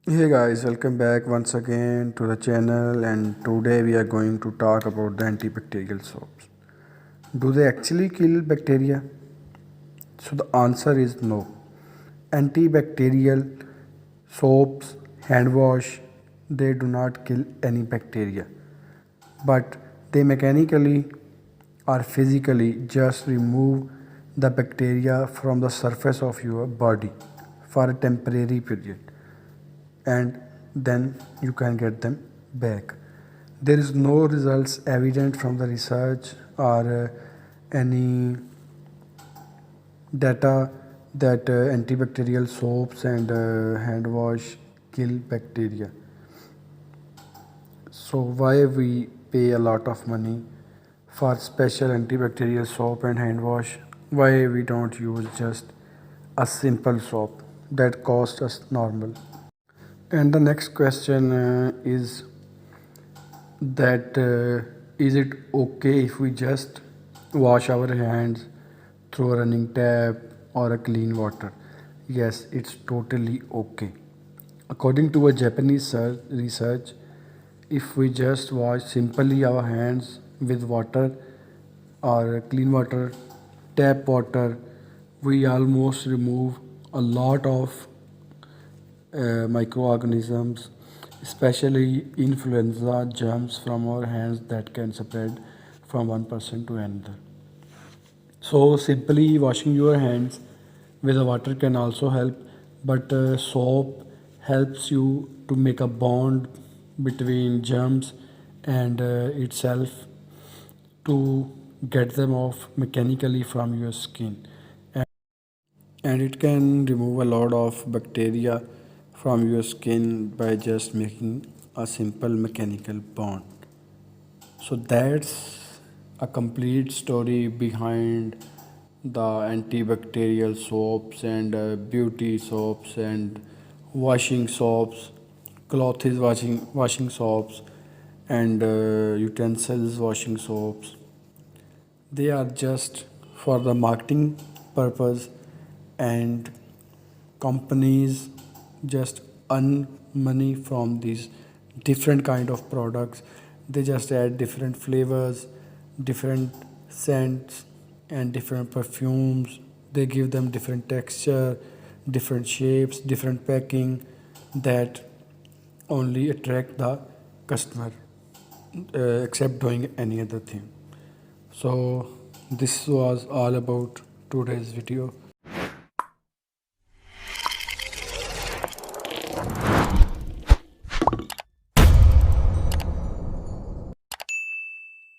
Hey guys, welcome back once again to the channel, and today we are going to talk about the antibacterial soaps. Do they actually kill bacteria? So the answer is no. Antibacterial soaps, hand wash, they do not kill any bacteria, but they mechanically or physically just remove the bacteria from the surface of your body for a temporary period, and then you can get them back. There is no results evident from the research or any data that antibacterial soaps and hand wash kill bacteria. So why we pay a lot of money for special antibacterial soap and hand wash? Why we don't use just a simple soap that costs us normal? And the next question is that is it okay if we just wash our hands through a running tap or a clean water? Yes, it's totally okay. According to a Japanese research, if we just wash simply our hands with water or clean water, tap water, we almost remove a lot of microorganisms, especially influenza germs from our hands that can spread from one person to another. So, simply washing your hands with the water can also help, but soap helps you to make a bond between germs and itself to get them off mechanically from your skin, and it can remove a lot of bacteria from your skin by just making a simple mechanical bond. So that's a complete story behind the antibacterial soaps and beauty soaps and washing soaps, clothes washing soaps, and utensils washing soaps. They are just for the marketing purpose, and companies just earn money from these different kind of products. They just add different flavors, different scents, and different perfumes. They give them different texture, different shapes, different packing that only attract the customer, except doing any other thing. So this was all about today's video.